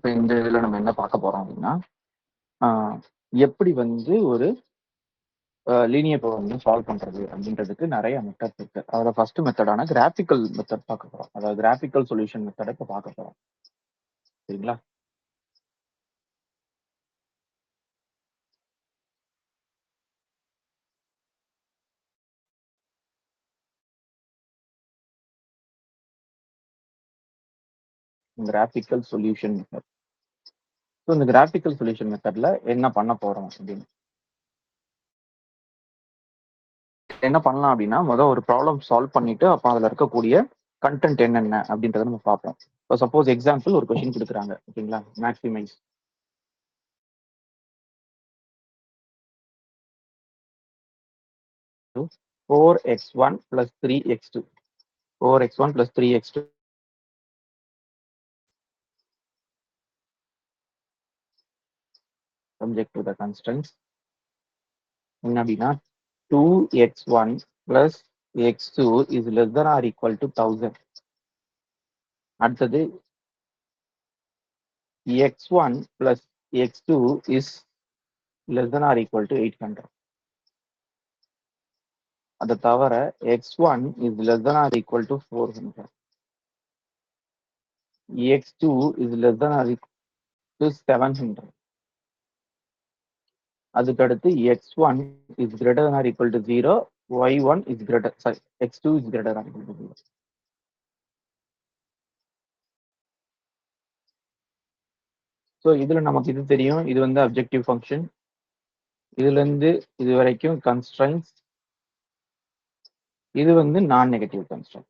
இப்போ இந்த இதில் நம்ம என்ன பார்க்க போறோம் அப்படின்னா எப்படி வந்து ஒரு லீனியர் ப்ரோக்ராம் சால்வ் பண்றது அப்படின்றதுக்கு நிறைய மெத்தட் இருக்கு. அதோட ஃபர்ஸ்ட் மெத்தடான கிராஃபிக்கல் மெத்தட் பார்க்க போறோம். அதாவது கிராஃபிக்கல் சொல்யூஷன் மெத்தடை இப்போ பார்க்க போறோம். சரிங்களா? Graphical solution method. ஸோ இந்த கிராஃபிக்கல் சொல்யூஷன் மெத்தட்ல என்ன பண்ண போறோம் அப்படின்னு என்ன பண்ணலாம் அப்படின்னா, முதல் ஒரு ப்ராப்ளம் சால்வ் பண்ணிட்டு அப்போ அதில் இருக்கக்கூடிய கண்டென்ட் என்னென்ன அப்படின்றத நம்ம பார்ப்போம். இப்போ சப்போஸ் எக்ஸாம்பிள் ஒரு கொஸ்டின் கொடுக்குறாங்க, ஓகேங்களா? Maximise 4x1 plus 3x2. 4x1 plus 3x2 subject to the constraints. என்ன அப்படின்னா 2x1 plus x2 is less than or equal to 1000. அடுத்தது x1 plus x2 is less than or equal to 800. அதை தவிர x1 is less than or equal to 400. x2 is less than or equal to 700. அதுக்கு அடுத்து x1 is greater than or equal to 0, y1 is greater, sorry, x2 is greater than or equal to 0. So இதுல நமக்கு இது தெரியும், இது வந்து objective function. இதுல இருந்து இது வரைக்கும் கன்ஸ்ட்ரைன்ஸ், இது வந்து நான் நெகட்டிவ் கன்ஸ்ட்ரைன்ட்.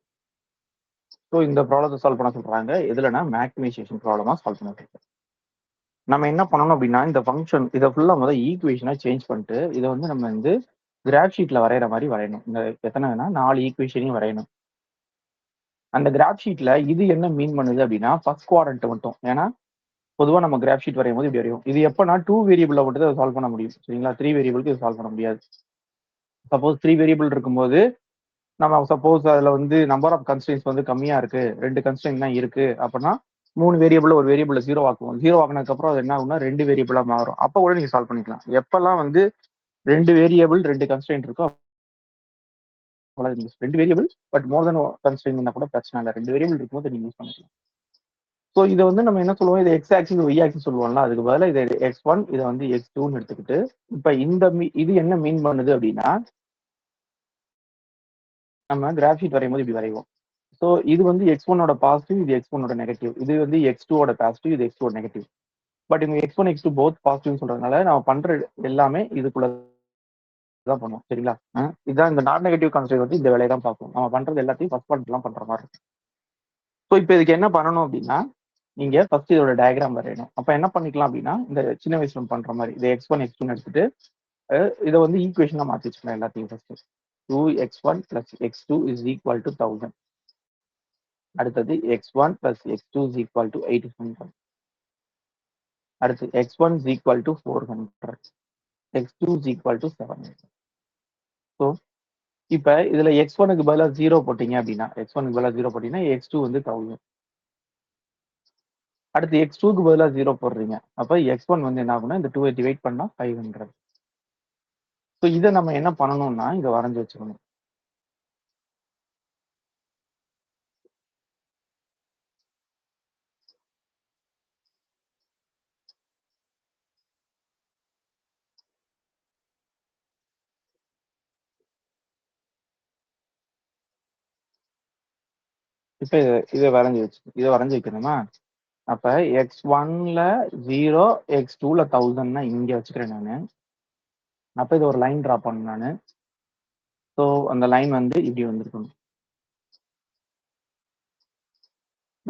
ஸோ இந்த ப்ராப்ளத்தை சால்வ் பண்ண சொல்றாங்க. எதுலனா மேக்ஸிமைசேஷன் ப்ராப்ளமா சால்வ் பண்ண சொல்றாங்க. நம்ம என்ன பண்ணணும் அப்படின்னா, இந்த ஃபங்க்ஷன் இதை ஃபுல்லா முதல் ஈக்குவேஷனா சேஞ்ச் பண்ணிட்டு இதை வந்து நம்ம வந்து கிராஃப் ஷீட்ல வரைகிற மாதிரி வரையணும். இந்த எத்தனைனா 4 ஈக்குவேஷனையும் வரையணும். அந்த கிராஃப் ஷீட்ல இது என்ன மீன் பண்ணுது அப்படின்னா ஃபர்ஸ்ட் குவாட்ரண்ட் மட்டும். ஏன்னா பொதுவாக நம்ம கிராஃப் ஷீட் வரையும் போது இப்படி வரையும். இது எப்பனா 2 வேரியபிள்ல மட்டும் தான் சால்வ் பண்ண முடியும். சரிங்களா? 3 வேரியபிளுக்கு இது சால்வ் பண்ண முடியாது. சப்போஸ் 3 வேரியபிள் இருக்கும்போது நம்ம சப்போஸ் அதுல வந்து நம்பர் ஆஃப் கன்ஸ்ட்ரெயின்ஸ் வந்து கம்மியா இருக்கு, 2 கன்ஸ்ட்ரெயின் தான் இருக்கு அப்படின்னா 3 வேரியபிள் ஒரு வேரியபிள் 0 ஆக்குவோம். 0 ஆக்குனதுக்கு அப்புறம் அது என்ன ஆகும்னா 2 வேரியபிளா மாறும். அப்ப கூட நீங்க சால்வ் பண்ணிக்கலாம். எப்பெல்லாம் வந்து 2 வேரியபிள் 2 கன்ஸ்ட்ரெயின் இருக்கோ 2 variable but more then constraint கூட பிரச்சனை இல்லை. 2 வேரியபிள் இருக்கும்போது நீங்க யூஸ் பண்ணிக்கலாம். ஸோ இதை வந்து நம்ம என்ன சொல்லுவோம், இது எக்ஸ் ஆக்சிஸ் ஒய் ஆக்சிஸ் சொல்லுவோம்ல, அதுக்கு பதிலாக இதை x1 இதை வந்து x2ன்னு எடுத்துக்கிட்டு இப்ப இந்த இது என்ன மீன் பண்ணுது அப்படின்னா நம்ம கிராஃப் ஷீட் வரையும் போது இப்படி வரைவோம். ஸோ இது வந்து x1ஓட பாசிட்டிவ், இது x1ஓட நெகட்டிவ், இது வந்து x2ஓட பாசிட்டிவ், இது x2ஓட நெகட்டிவ். பட் இவங்க x1 x2 போத் பாசிட்டிவ் சொல்றதுனால நம்ம பண்ற எல்லாமே இதுக்குள்ள தான் பண்ணுவோம். சரிங்களா? இதுதான் இந்த நான் நெகட்டிவ் கான்ஸ்டன்ட் வந்து இந்த வேலையை தான் பார்ப்போம். நம்ம பண்றது எல்லாத்தையும் ஃபர்ஸ்ட் பார்ட் எல்லாம் பண்ற மாதிரி இருக்கும். ஸோ இப்போ இதுக்கு என்ன பண்ணணும் அப்படின்னா, நீங்க ஃபர்ஸ்ட் இதோட டயக்ராம் வரையணும். அப்ப என்ன பண்ணிக்கலாம் அப்படின்னா, இந்த சின்ன வயசுல பண்ற மாதிரி இதை x1 x2 எடுத்துட்டு இதை வந்து ஈக்குவேஷனா மாத்தி வச்சுக்கலாம் எல்லாத்தையும். First 2x1 plus x2 is equal to 1000. அடுத்தது x1 plus x2 is equal to 800. அடுத்து x1 is equal to 400, x2 is equal to 700. So இப்ப இதுல x1க்கு பதிலா 0 போட்டீங்க அப்படின்னா, x1க்கு பதிலா 0 போட்டீங்கன்னா x2 வந்து 1000. அடுத்து x2க்கு பதிலா 0 போடுறீங்க, அப்ப x1 வந்து என்ன ஆகும்னா இந்த 2 டிவைட் பண்ணா 500. ஸோ இதை நம்ம என்ன பண்ணணும்னா இதை வரைஞ்சு வச்சுக்கணும். இப்ப இதை வரைஞ்சு வைக்கணுமா? அப்ப x1ல 0, x2ல 1000னா இங்க வச்சுக்கிறேன் நானு. அப்ப இது ஒரு லைன் டிரா பண்ணேன் நானு. ஸோ அந்த லைன் வந்து இப்படி வந்திருக்கணும்.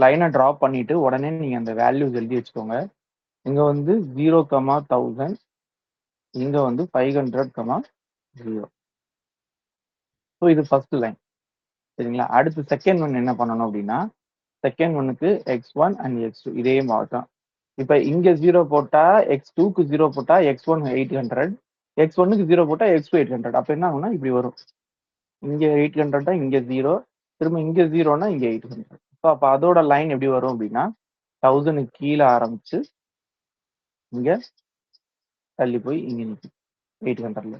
லைனை டிரா பண்ணிட்டு உடனே நீங்க அந்த வேல்யூஸ் எழுதி வச்சுக்கோங்க. இங்க வந்து 0, 1000, இங்க வந்து 500, 0. ஸோ இது ஃபர்ஸ்ட் லைன். சரிங்களா? அடுத்து செகண்ட் ஒன் என்ன பண்ணணும் அப்படின்னா, செகண்ட் ஒன்னுக்கு x1 அண்ட் x2 இதே மாதிரி தான். இப்ப இங்க 0 போட்டா x2க்கு 0 போட்டா x1 800, x1க்கு 0 போட்டா x2 800. அப்ப என்ன ஆகும்னா இப்படி வரும். இங்க 800 இங்க 0, திரும்ப இங்க 0னா இங்க 800. ஸோ அப்ப அதோட லைன் எப்படி வரும் அப்படின்னா 1000 கீழே ஆரம்பிச்சு இங்க தள்ளி போய் இங்க நிற்கும் 800ல.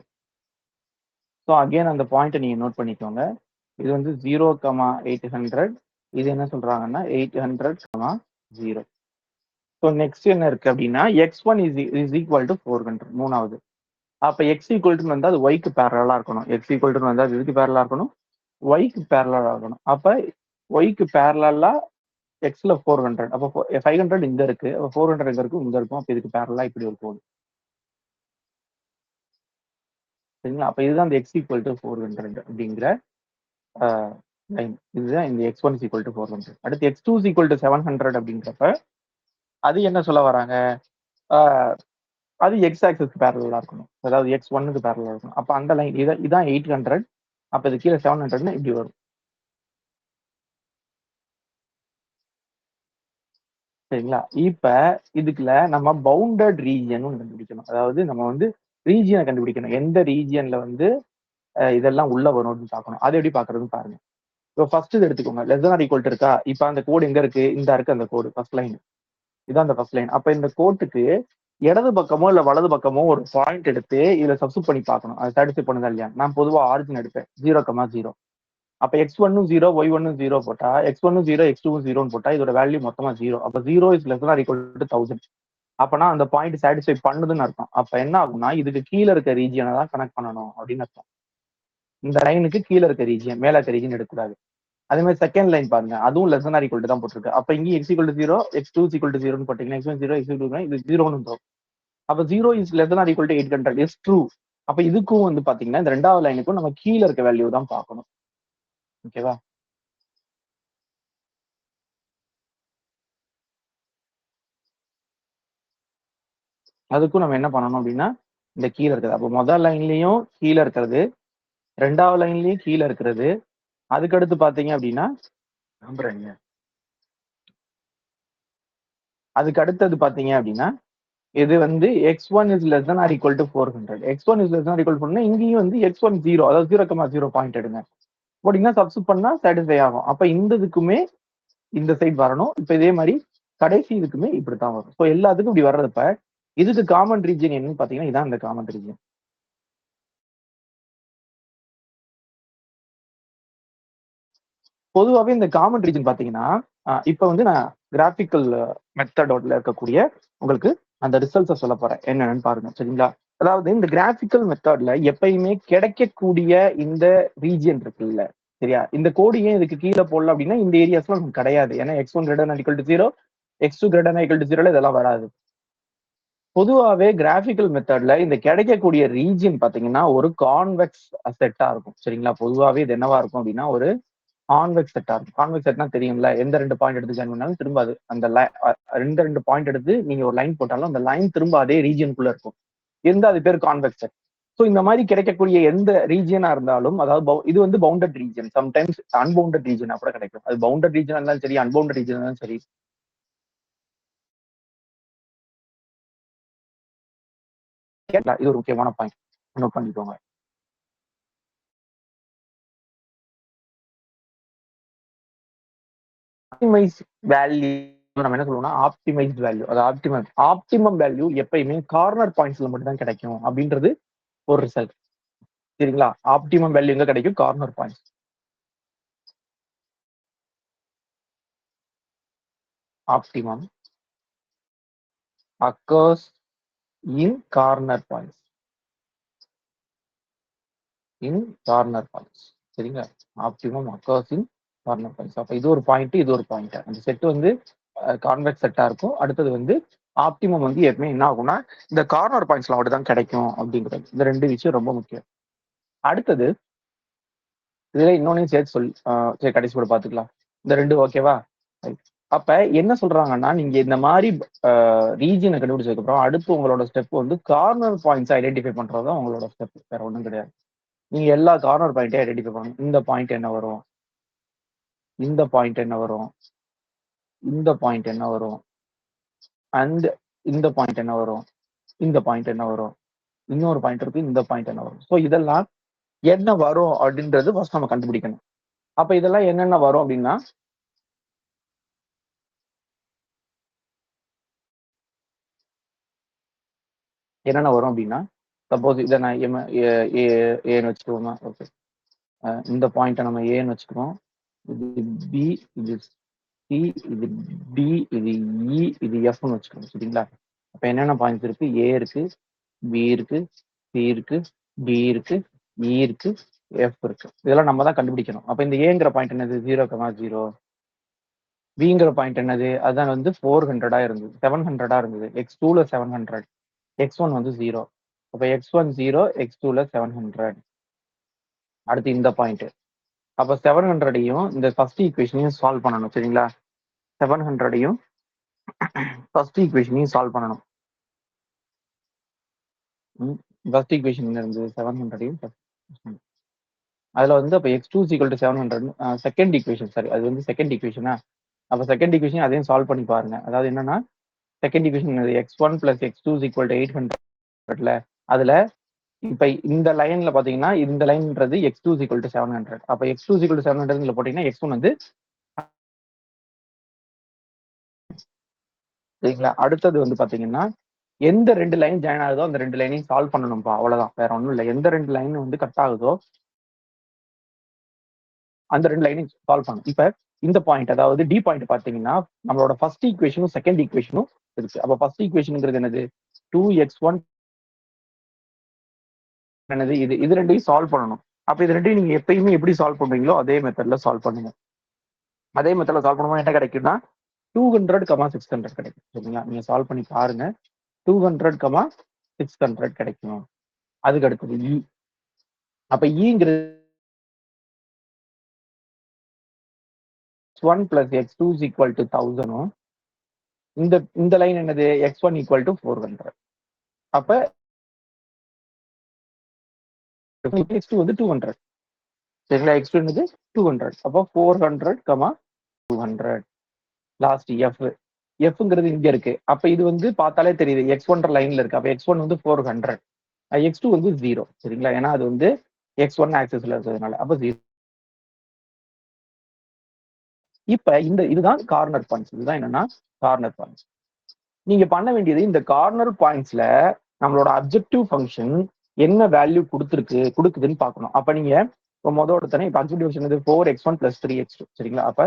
ஸோ அகெயின் அந்த பாயிண்ட்டை நீங்க நோட் பண்ணிக்கோங்க. இது வந்து 0,800. இது என்ன சொல்றாங்கன்னா 800,0. ஸோ நெக்ஸ்ட் என்ன இருக்கு அப்படின்னா x1 இஸ் ஈக்குவல் டு 400 மூணாவது. அப்ப x ஈக்குவல் டு வந்து அது ஒய்க்கு பேரலா இருக்கணும். x ஈக்குவல் டு வந்து அது இதுக்கு பேரலா இருக்கணும், ஒய்க்கு பேரலா இருக்கணும். அப்ப ஒய்க்கு பேரலா எக்ஸ்ல 400. அப்போ 500 இங்க இருக்கு, 400 இங்க இருக்கும், இங்க இருக்கும். அப்ப இதுக்கு பேரலா இப்படி ஒரு கோடு. சரிங்களா? அப்ப இதுதான் இந்த எக்ஸ் ஈக்குவல் டு 400 அப்படிங்கிற லைன். இதுதான் இந்த x1 is equal to 400. அடுத்து x2 is equal to 700 அப்படிங்கிறப்ப அது என்ன சொல்ல வராங்க? ஆஹ் அது எக்ஸ் ஆக்சஸ்க்கு பேரலா இருக்கணும். அதாவது x1க்கு பேரலா இருக்கணும். அப்ப அந்த லைன் இதான் 800. அப்ப இது கீழே 700ன்னு இப்படி வரும். சரிங்களா? இப்ப இதுக்குள்ள நம்ம பவுண்டட் ரீஜியன் கண்டுபிடிக்கணும். அதாவது நம்ம வந்து ரீஜியனை கண்டுபிடிக்கணும். எந்த ரீஜியன்ல வந்து இதெல்லாம் உள்ள வரும் அப்படின்னு பார்க்கணும். அதை எப்படி பாக்குறதுன்னு பாருங்க. இப்போ ஃபர்ஸ்ட் இது எடுத்துக்கோங்க. Less than or equal to இருக்கா? இப்ப அந்த கோடு எங்க இருக்கு? இந்த இருக்கு அந்த கோடு, ஃபர்ஸ்ட் லைன். இதான் அந்த ஃபர்ஸ்ட் லைன். அப்ப இந்த கோட்டுக்கு இடது பக்கமோ இல்ல வலது பக்கமோ ஒரு பாயிண்ட் எடுத்து இதுல சப்ஸ்டிட் பண்ணி பார்க்கணும். அது சாட்டிஸ்ஃபை பண்ணுதா இல்லையா? நான் பொதுவா ஆரிஜின் எடுப்பேன் 0,0. அப்ப x1 0, y1 0 போட்டா, x1 0, x2 0 போட்டா இதோட வேல்யூ மொத்தமா 0. அப்ப 0 is less than or equal to 1000. அப்பனா அந்த பாயிண்ட் சாட்டிஸ்ஃபை பண்ணுதுன்னு அர்த்தம். அப்ப என்ன ஆகும்னா இதுக்கு கீழே இருக்க ரீஜியனை தான் கனெக்ட் பண்ணணும் அப்படின்னு அர்த்தம். இந்த லைனுக்கு கீழே இருக்க ரீஜியன், மேல இருக்க ரீஜியன் எடுக்கக்கூடாது. அதே மாதிரி செகண்ட் லைன் பாருங்க, அதுவும் less than or equal to தான் போட்டிருக்கு. அப்ப இங்கே x equal to 0, x2 is equal to 0 போட்டீங்கன்னா x1 0, x2 0, இது 0ன்னு வரும். அப்ப 0 is less than or equal to 800 is true. அப்ப இதுக்கும் வந்து பாத்தீங்கன்னா இந்த ரெண்டாவது லைனுக்கும் நம்ம கீழே இருக்க வேல்யூ தான் பார்க்கணும். ஓகேவா? அதுக்கும் நம்ம என்ன பண்ணணும் அப்படின்னா இந்த கீழே இருக்கிறது. அப்போ முதல் லைன்லயும் கீழே இருக்கிறது, ரெண்டாவது லைன்லயும் கீழே இருக்கிறது. அதுக்கடுத்து பாத்தீங்க அப்படின்னா நம்புறேங்க. அதுக்கு அடுத்தது பாத்தீங்க அப்படின்னா இது வந்து x1 is less than or equal to 400. x1 is less than or equal to 400. இங்கேயும் வந்து x1 0, அதாவது 0,0 பாயிண்ட் எடுங்க. போட்டீங்கன்னா சப்ஸ்டிட் பண்ணா சாட்டிஸ்ஃபை ஆகும். அப்ப இந்த இதுக்குமே இந்த சைடு வரணும். இப்ப இதே மாதிரி கடைசி இதுக்குமே இப்படித்தான் வரும். ஸோ எல்லாத்துக்கும் இப்படி வர்றதப்ப இதுக்கு காமன் ரீஜன் என்னன்னு பாத்தீங்கன்னா இதான் இந்த காமன் ரீஜன். பொதுவாகவே இந்த காமன் ரீஜன் பாத்தீங்கன்னா இப்ப வந்து நான் கிராஃபிக்கல் மெத்தடோட்ல இருக்கக்கூடிய உங்களுக்கு அந்த ரிசல்ட்ஸை சொல்ல போறேன் என்னன்னு பாருங்க. சரிங்களா? அதாவது இந்த கிராஃபிக்கல் மெத்தட்ல எப்பயுமே கிடைக்கக்கூடிய இந்த ரீஜியன் இருக்குல்ல, சரியா? இந்த கோடு ஏன் இதுக்கு கீழே போடல அப்படின்னா இந்த ஏரியாஸ்லாம் நமக்கு கிடையாது. ஏன்னா x1 greater than equal to 0, x2 greater than equal to 0 இதெல்லாம் வராது. பொதுவாகவே கிராஃபிக்கல் மெத்தட்ல இந்த கிடைக்கக்கூடிய ரீஜியன் பாத்தீங்கன்னா ஒரு கான்வெக்ஸ் செட்டா இருக்கும். சரிங்களா? பொதுவாகவே இது என்னவா இருக்கும் அப்படின்னா ஒரு கான்வெக்ஸ் செட்டா இருக்கும். கான்வெக்ஸ் செட்னா தெரியும்ல, எந்த ரெண்டு பாயிண்ட் எடுத்து ஜாயின் பண்ணாலும் திரும்ப அது அந்த ரெண்டு பாயிண்ட் எடுத்து நீங்க ஒரு லைன் போட்டாலும் அந்த லைன் திரும்ப அதே ரீஜியனுக்குள்ள இருக்கும். இருந்தா அது பேர் கான்வெக்ஸ் செட். ஸோ இந்த மாதிரி கிடைக்கக்கூடிய எந்த ரீஜியனா இருந்தாலும், அதாவது இது வந்து பவுண்டட் ரீஜன், சம்டைம்ஸ் அன்பவுண்டட் ரீஜனா கூட கிடைக்கும். அது பவுண்டட் ரீஜனா இருந்தாலும் சரி, அன்பவுண்டட் ரீஜனா இருந்தாலும் சரி. இது ஒரு முக்கியமான பாயிண்ட், நோட் பண்ணிக்கோங்க. ஆப்டிமைஸ் வேல்யூ நம்ம என்ன சொல்லுவோம்னா ஆப்டிமைஸ்ட் வேல்யூ. அது ஆப்டிமம் வேல்யூ எப்பயுமே கார்னர் பாயிண்ட்ஸ்ல மட்டும் தான் கிடைக்கும் அப்படின்றது ஒரு ரிசல்ட். சரிங்களா? ஆப்டிமம் வேல்யூ எங்க கிடைக்கும்? Corner points. Optimum occurs in corner points. In corner points. சரிங்களா? Optimum occurs in corner points. அப்ப இது ஒரு பாயிண்ட், இது ஒரு பாயிண்ட். அந்த செட் வந்து கான்வெக்ஸ் செட்டா இருக்கும். அடுத்தது வந்து ஆப்டிமம் வந்து எப்பவுமே என்ன ஆகும்னா இந்த கார்னர் பாயிண்ட்ஸ்ல மட்டும் தான் கிடைக்கும் அப்படிங்கிறது. இந்த ரெண்டு விஷயம் ரொம்ப முக்கியம். அடுத்தது இதுல இன்னொன்னையும் சேர்த்து சொல்லி சரி கடைசி கூட பாத்துக்கலாம். இந்த ரெண்டு ஓகேவா? அப்ப என்ன சொல்றாங்கன்னா நீங்க இந்த மாதிரி ரீஜியனை கண்டுபிடிச்சதுக்கு அப்புறம் அடுத்து உங்களோட ஸ்டெப் வந்து கார்னர் பாயிண்ட்ஸ் ஐடென்டிஃபை பண்றதுதான் உங்களோட ஸ்டெப். வேற ஒன்றும் கிடையாது. நீங்க எல்லா கார்னர் பாயிண்ட்டையும் ஐடென்டிஃபை பண்ணணும். இந்த பாயிண்ட் என்ன வரும், இந்த பாயிண்ட் என்ன வரும், இந்த பாயிண்ட் என்ன வரும், அண்ட் இந்த பாயிண்ட் என்ன வரும், இந்த பாயிண்ட் என்ன வரும், இன்னொரு பாயிண்ட் இருக்கு, இந்த பாயிண்ட் என்ன வரும். ஸோ இதெல்லாம் என்ன வரும் அப்படின்றது ஃபர்ஸ்ட் நம்ம கண்டுபிடிக்கணும். அப்ப இதெல்லாம் என்னென்ன வரும் அப்படின்னா என்னென்ன வரும் அப்படின்னா, சப்போஸ் இதை நான் ஏன்னு வச்சுக்குவோமா? ஓகே, இந்த பாயிண்ட்டை நம்ம ஏன்னு வச்சுக்கிறோம். இது பி, இது சி, இது டி, இது இ, இது எஃப்னு வச்சுக்கணும். சரிங்களா? அப்ப என்னென்ன பாயிண்ட்ஸ் இருக்கு? ஏ இருக்கு, பி இருக்கு, சி இருக்கு, டி இருக்கு, இ இருக்கு, எஃப் இருக்கு. இதெல்லாம் நம்ம தான் கண்டுபிடிக்கணும். அப்ப இந்த ஏங்கிற பாயிண்ட் என்னது? 0,0. பிங்கிற பாயிண்ட் என்னது? அதான் வந்து 400 இருந்தது, 700 இருந்தது. x2ல 700, x1 வந்து 0. அப்ப x1 0, x2ல 700. அடுத்து இந்த பாயிண்ட். அப்ப 700ஐயும் இந்த ஃபர்ஸ்ட் ஈக்குவேஷனையும் சால்வ் பண்ணணும். சரிங்களா? 700ஐயும் ஃபர்ஸ்ட் ஈக்குவேஷனையும் சால்வ் பண்ணணும். ஃபர்ஸ்ட் ஈக்குவேஷன் இருந்து 700ஐயும் அதுல வந்து அப்ப x2 700 செகண்ட் ஈக்குவேஷன். சாரி, அது வந்து செகண்ட் ஈக்குவேஷனா? அப்ப செகண்ட் ஈக்குவேஷன் அதையும் சால்வ் பண்ணி பாருங்க. அதாவது என்னன்னா, செகண்ட் ஈக்குவேஷன் x1 + x2 800ல அதுல இப்ப இந்த லைன்ல பாத்தீங்கன்னா, இந்த லைன்ன்றது x2 700. அப்ப x2 700 போட்டீங்கன்னா x1 வந்து சரிங்களா? அடுத்தது வந்து பாத்தீங்கன்னா, எந்த 2 லைன் ஜாயின் ஆகுதோ அந்த 2 லைனையும் சால்வ் பண்ணணும்ப்பா. அவ்வளவுதான், வேற ஒண்ணும் இல்ல. எந்த 2 லைன் வந்து கட் ஆகுதோ அந்த 2 லைனையும் சால்வ் பண்ணணும். இப்ப இந்த பாயிண்ட், அதாவது டி பாயிண்ட் பாத்தீங்கன்னா, நம்மளோட ஃபர்ஸ்ட் ஈக்குவேஷனும் செகண்ட் ஈக்குவேஷனும் இருக்கு. அப்ப ஃபர்ஸ்ட் ஈக்குவேஷன்ங்கிறது என்னது? 2x1 என்னது? இது ரெண்டையும் சால்வ் பண்ணணும். அப்ப இது ரெண்டையும் நீங்க எப்பயுமே எப்படி சால்வ் பண்றீங்களோ அதே மெத்தட்ல சால்வ் பண்ணுங்க. அதே மெத்தட்ல சால்வ் பண்ணும்போது என்ன கிடைக்கும்னா 200, 600 கிடைக்கும். சரிங்களா? நீங்க சால்வ் பண்ணி பாருங்க. 200, 600 கிடைக்கும். அதுக்கு அடுத்தது இ. அப்ப ஈங்கிறது x1 + x2 = 1000. இந்த லைன் என்னது? x1 = 400. அப்ப x2 வந்து 200. சரிங்களா? x2 என்னது? 200. அப்போ 400, 200. Last F. எஃப்ங்கிறது இங்க இருக்கு. அப்ப இது வந்து பார்த்தாலே தெரியுது, x1 லைன்ல இருக்கு. அப்ப x1 வந்து 400, x2 வந்து 0. சரிங்களா? ஏன்னா அது வந்து x1 ஆக்சிஸ்ல இருக்கிறதுனால. அப்ப 0. இப்ப இதுதான் கார்னர் பாயிண்ட்ஸ். இதுதான் என்னன்னா கார்னர் பாயிண்ட்ஸ். நீங்க பண்ண வேண்டியது, இந்த கார்னர் பாயிண்ட்ஸ்ல நம்மளோட அப்ஜெக்டிவ் ஃபங்க்ஷன் என்ன வேல்யூ கொடுக்குதுன்னு பார்க்கணும். அப்ப நீங்க முதல் தானே இப்ப அப்ஜெக்டிவ் ஃபங்க்ஷன் இது 4x1 + 3x2. சரிங்களா? அப்ப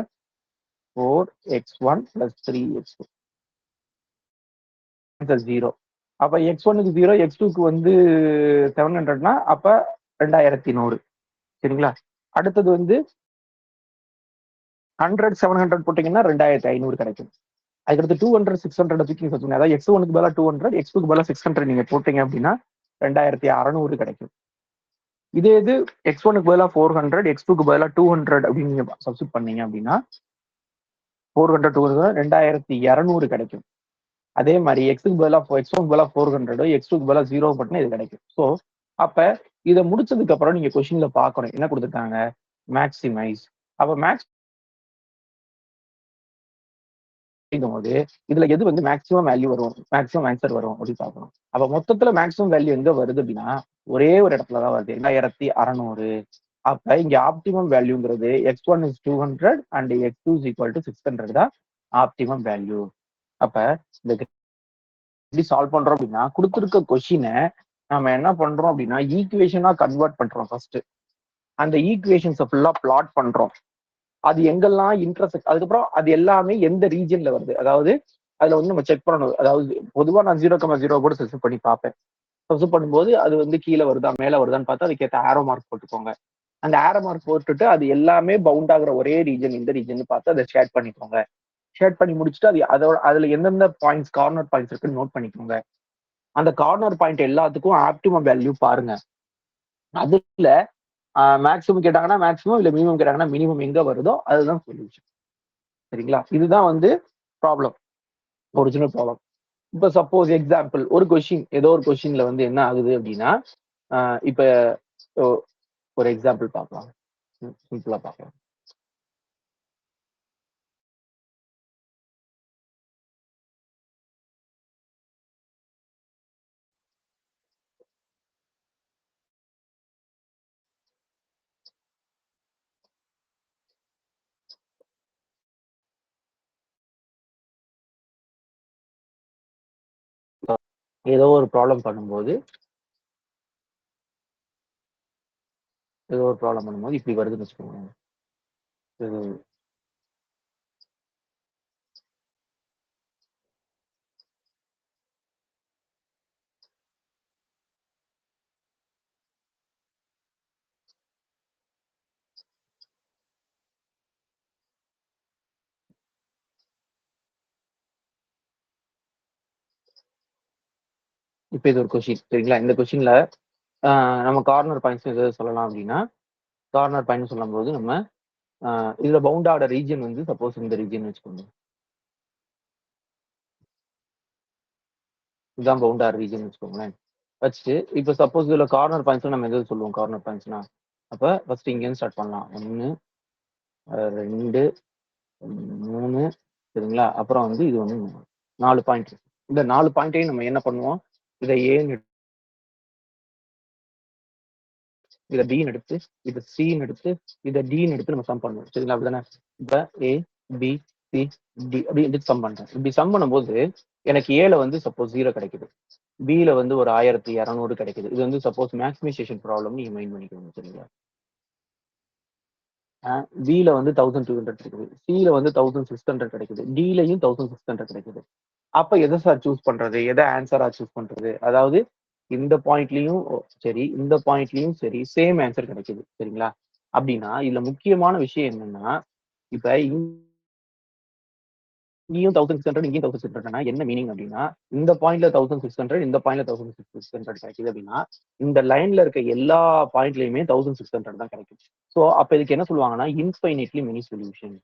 4x1 + 3x2 0. அப்ப x1க்கு 0, x2க்கு வந்து 700னா அப்ப 2100. சரிங்களா? அடுத்தது வந்து 100, 700 போட்டீங்கன்னா 2500 கிடைக்கும். அதுக்கடுத்து 200, 600 தூக்கி வச்சுங்க. அதாவது x1க்கு பதிலா 200, x2க்கு பதிலா 600 நீங்க போட்டீங்க அப்படின்னா 2600 கிடைக்கும். இதே இது x1க்கு பதிலா 400, x2க்கு பதிலா 200 அப்படின்னு நீங்க சப்ஸ்டிட் பண்ணீங்க அப்படின்னா 400, 200 2200 கிடைக்கும். அதே மாதிரி x1க்கு பதிலா 400, x2க்கு பதிலா 0 போட்டீங்கன்னா இது கிடைக்கும். ஸோ அப்ப இதை முடிச்சதுக்கு அப்புறம் நீங்க கொஸ்டின்ல பார்க்கணும் என்ன கொடுத்துருக்காங்க? மேக்ஸிமைஸ். அப்ப போது இதுல எது வந்து மேக்ஸிமம் வேல்யூ வரும், மேக்ஸிமம் ஆன்சர் வரும் அப்படின்னு பார்க்கணும். அப்ப மொத்தத்துல மேக்ஸிமம் வேல்யூ எங்க வருது அப்படின்னா ஒரே ஒரு இடத்துலதான் வருது, 2600. அப்ப இங்க optimum வேல்யூங்கிறது x1 is 200 and x2 is equal to 600 தான் ஆப்டிமம் வேல்யூ. அப்ப இந்த எப்படி சால்வ் பண்றோம் அப்படின்னா, கொடுத்துருக்க கொஸ்டினை நம்ம என்ன பண்றோம் அப்படின்னா ஈக்குவேஷனா கன்வெர்ட் பண்றோம். ஃபர்ஸ்ட் அந்த ஈக்குவேஷன்ஸை ஃபுல்லா பிளாட் பண்றோம். அது எங்கெல்லாம் இன்டர்செக்ட், அதுக்கப்புறம் அது எல்லாமே எந்த ரீஜன்ல வருது, அதாவது அதுல வந்து நம்ம செக் பண்ணணும். அதாவது பொதுவா நான் 0,0 கூட செட் பண்ணி பார்ப்பேன். செட் பண்ணும்போது அது வந்து கீழே வருதா மேல வருதான்னு பார்த்து அதுக்கேற்ற ஆரோ மார்க் போட்டுக்கோங்க. அந்த ஆரோ மார்க் போட்டுட்டு அது எல்லாமே பவுண்ட் ஆகுற ஒரே ரீஜன் இந்த ரீஜன் பார்த்து அதை ஷேட் பண்ணிக்கோங்க. ஷேட் பண்ணி முடிச்சுட்டு அதுல எந்தெந்த பாயிண்ட்ஸ் கார்னர் பாயிண்ட்ஸ் இருக்குன்னு நோட் பண்ணிக்கோங்க. அந்த கார்னர் பாயிண்ட் எல்லாத்துக்கும் ஆப்டிமம் வேல்யூ பாருங்க. அதுல மேக்ஸிமம் கேட்டாங்கன்னா மேக்ஸிமம், இல்ல மினிமம் கேட்டாங்கன்னா மினிமம் எங்க வருதோ அதுதான் சொல்யூஷன். சரிங்களா? இதுதான் வந்து ப்ராப்ளம், ஒரிஜினல் ப்ராப்ளம். இப்ப சப்போஸ் எக்ஸாம்பிள் ஒரு கொஸ்டின், ஏதோ ஒரு கொஸ்டின்ல வந்து என்ன ஆகுது அப்படின்னா, இப்ப ஒரு எக்ஸாம்பிள் பார்க்கலாம், சிம்பிளா பார்க்கலாம். ஏதோ ஒரு ப்ராப்ளம் பண்ணும்போது இப்படி வருதுன்னு வச்சுக்கோங்க. இது இப்ப இது ஒரு கொஸ்டின் சரிங்களா? இந்த கொஸ்டின்ல நம்ம கார்னர் பாயிண்ட்ஸ் எதாவது சொல்லலாம் அப்படின்னா, கார்னர் பாயிண்ட் சொல்லும்போது நம்ம இதுல பவுண்டாட ரீஜன் வந்து சப்போஸ் இந்த ரீஜன் வச்சுக்கோங்க. இதுதான் பவுண்டார் ரீஜன் வச்சுக்கோங்களேன். வச்சுட்டு இப்ப சப்போஸ் இதுல கார்னர் பாயிண்ட்ஸ் நம்ம எதாவது சொல்லுவோம் கார்னர் பாயிண்ட்ஸ்னா. அப்ப ஃபர்ஸ்ட் இங்கேருந்து ஸ்டார்ட் பண்ணலாம். 1, 2, 3 சரிங்களா? அப்புறம் வந்து இது வந்து 4 பாயிண்ட். இந்த 4 பாயிண்ட்டையும் நம்ம என்ன பண்ணுவோம்? இத ஏன்னு இத பின்னு எடுத்து, இத சின்னு எடுத்து, இத டின்னு எடுத்து நம்ம சம் பண்ணுவோம். சரிங்களா? அப்படிதானே? இப்ப ஏ, பி, சி, டி அப்படி எடுத்து சம் பண்றேன். இப்படி சம் பண்ணும்போது எனக்கு ஏல வந்து சப்போஸ் 0 கிடைக்குது. பில வந்து ஒரு 1200 கிடைக்குது. இது வந்து சப்போஸ் மேக்ஸிமைசேஷன் ப்ராப்ளம் நீங்க மைண்ட் பண்ணிக்கோங்க. சரிங்களா? பில வந்து 1200 கிடைக்குது. சில வந்து 1600 கிடைக்குது. டிலயும் 1600 கிடைக்குது. அப்ப எத சார் சூஸ் பண்றது? எத ஆன்ஸரா சூஸ் பண்றது? அதாவது இந்த பாயிண்ட்லயும் சரி, இந்த பாயிண்ட்லயும் சரி, சேம் ஆன்ஸர் கிடைக்குது. சரிங்களா? அப்படின்னா, இதுல முக்கியமான விஷயம் என்னன்னா, இப்ப இங்கேயும் 1600 இங்கேயும் 1600னா என்ன மீனிங் அப்படின்னா, இந்த பாயிண்ட்ல 1600 இந்த பாயிண்ட்ல 1600 கிடைக்குது அப்படின்னா, இந்த லைன்ல இருக்க எல்லா பாயிண்ட்லயுமே 1600 தான் கிடைக்கும். சோ அப்ப இதுக்கு என்ன சொல்லுவாங்கன்னா, இன்ஃபைனைட்லி மெனி சொல்யூஷன்.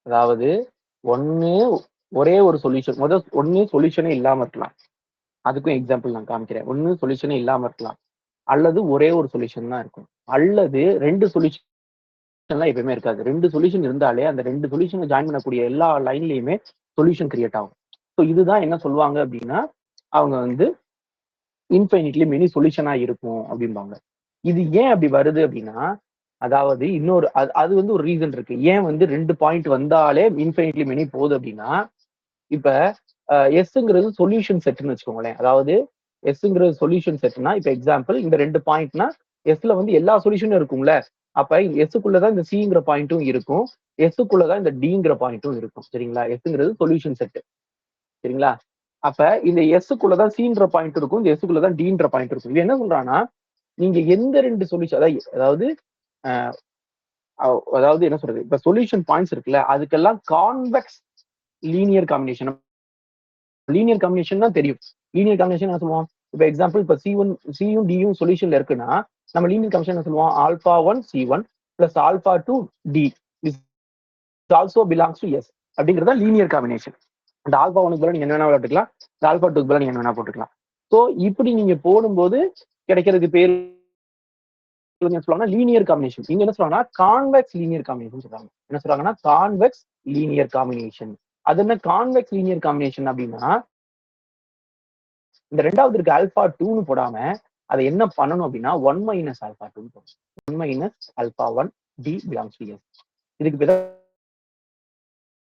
அதாவது ஒண்ணு ஒரே ஒரு சொல்யூஷன் ஒண்ணு சொல்யூஷனே இல்லாம இருக்கலாம். அதுக்கும் எக்ஸாம்பிள் நான் காமிக்கிறேன். ஒண்ணு சொல்யூஷனே இல்லாம இருக்கலாம். அல்லது ஒரே ஒரு சொல்யூஷன் தான் இருக்கும். அல்லது 2 சொல்யூஷன்லாம் எப்பவுமே இருக்காது. 2 சொல்யூஷன் இருந்தாலே அந்த 2 சொல்யூஷன ஜாயின் பண்ணக்கூடிய எல்லா லைன்லயுமே சொல்யூஷன் கிரியேட் ஆகும். ஸோ இதுதான் என்ன சொல்லுவாங்க அப்படின்னா, அவங்க வந்து இன்ஃபைனிட்லி மெனி சொல்யூஷனா இருக்கும் அப்படிம்பாங்க. இது ஏன் அப்படி வருது அப்படின்னா, அதாவது இன்னொரு அது வந்து ஒரு ரீசன் இருக்கு. ஏன் வந்து 2 பாயிண்ட் வந்தாலே இன்ஃபைனிட்லி மெனி போகுது அப்படின்னா, இப்ப எஸ்ங்கிறது சொல்யூஷன் செட்ன்னு வச்சுக்கோங்களேன். அதாவது எஸ்ங்கிறது சொல்யூஷன் செட்னா, இப்ப எக்ஸாம்பிள் இந்த 2 பாயிண்ட்னா, எஸ்ல வந்து எல்லா சொல்யூஷனும் இருக்கும்ல. அப்ப எஸ்க்குள்ள தான் இந்த சிங்கிற பாயிண்ட்டும் இருக்கும். எஸ்க்குள்ள தான் இந்த டிங்கிற பாயிண்ட்டும் இருக்கும். சரிங்களா? எஸ்ங்கிறது சொல்யூஷன் செட். சரிங்களா? அப்ப இந்த எஸ்க்குள்ள தான் சின்ற பாயிண்ட் இருக்கும். இந்த எஸ்க்குள்ள தான் டின்ற பாயிண்ட் இருக்கும். இது என்ன சொல்றான்னா, நீங்க எந்த 2 சொல்யூஷன் அதாவது அ அதாவது என்ன சொல்றது? இப்ப சொல்யூஷன் பாயிண்ட்ஸ் இருக்குல்ல, அதுக்கெல்லாம் convex linear combination linear combination தான் தெரியும். லீனியர் காம்பினேஷன் என்ன சொல்லுவோம்? இப்ப எக்ஸாம்பிள் இப்ப சியும் டியும் சொல்யூஷன்ல இருக்குன்னா, நம்ம லீனியர் காம்பினேஷன் என்ன சொல்லுவோம்? Alpha 1 C1 plus alpha 2 D is also belongs to S அப்படிங்கிறது தான் லீனியர் காம்பினேஷன். அந்த ஆல்பா 1க்கு பதிலா நீங்க என்ன வேணா போட்டுக்கலாம். இந்த ஆல்பா 2க்கு பதிலா நீங்க என்ன வேணா போட்டுக்கலாம். ஸோ இப்படி நீங்க போடும்போது கிடைக்கிறதுக்கு பேர் என்ன சொல்லுவாங்கன்னா லீனியர் காம்பினேஷன். இங்க என்ன சொல்றாங்கன்னா கான்வெக்ஸ் லீனியர் காம்பினேஷன் சொல்றாங்க. என்ன சொல்றாங்கன்னா கான்வெக்ஸ் லீனியர் காம்பினேஷன். அது என்ன கான்வெக்ஸ் லீனியர் காம்பினேஷன் அப்படின்னா, இந்த 2வது இருக்க ஆல்பா 2ன்னு போடாம அதை என்ன பண்ணணும் அப்படின்னா 1 மைனஸ் ஆல்பா 2 போடணும். 1 minus alpha 1 D belongs to S. இதுக்கு பேர்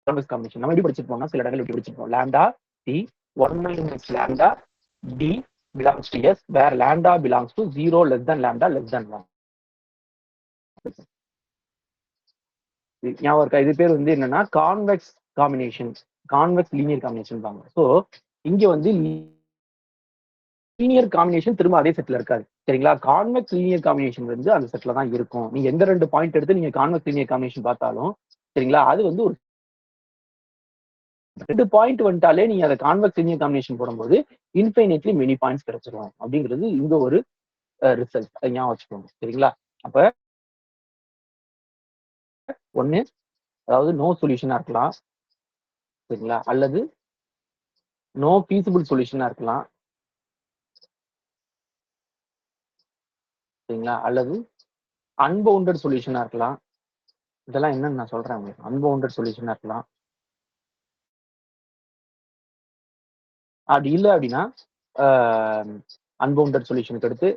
கான்வெக்ஸ் காம்பினேஷன். நம்ம எப்படி படிச்சிருப்போம்னா சில இடங்கள் எப்படி படிச்சிருப்போம். Lambda D 1 minus lambda D belongs to S where lambda belongs to 0 less than lambda less than 1. ஞாபகம் இருக்கா? இது பேர் வந்து என்னன்னா convex combination. Convex linear combination பாங்க. சோ இங்க வந்து லீனியர் காம்பினேஷன் திரும்ப அதே செட்ல இருக்காது. சரிங்களா? கான்வெக்ஸ் லீனியர் காம்பினேஷன் வந்து அந்த செட்ல தான் இருக்கும். நீங்க எந்த 2 பாயிண்ட் எடுத்து நீங்க கான்வெக்ஸ் லீனியர் காம்பினேஷன் பார்த்தாலும் சரிங்களா? அது வந்து ஒரு 2 பாயிண்ட் வந்துட்டாலே நீங்க அதை கான்வெக்ஸ் லீனியர் காம்பினேஷன் போடும்போது இன்ஃபைனைட்லி மெனி பாயிண்ட்ஸ் கிடைச்சிரும் அப்படிங்கிறது இங்க ஒரு ரிசல்ட். அதை ஞாபகம் வச்சுக்கோங்க. சரிங்களா? அப்ப ஒண்ணு அதாவது நோ சொல்யூஷனா இருக்கலாம். சரிங்களா? அல்லது நோ பீசிபிள் சொல்யூஷனா இருக்கலாம். சரிங்களா? அல்லது அன்பவுண்டட் சொல்யூஷனா இருக்கலாம். இதெல்லாம் என்னன்னு நான் சொல்றேன் உங்களுக்கு. அன்பவுண்டட் சொல்யூஷனா இருக்கலாம். அப்படி இல்ல அப்படின்னா அன்பவுண்டட் சொல்யூஷனுக்கு அடுத்து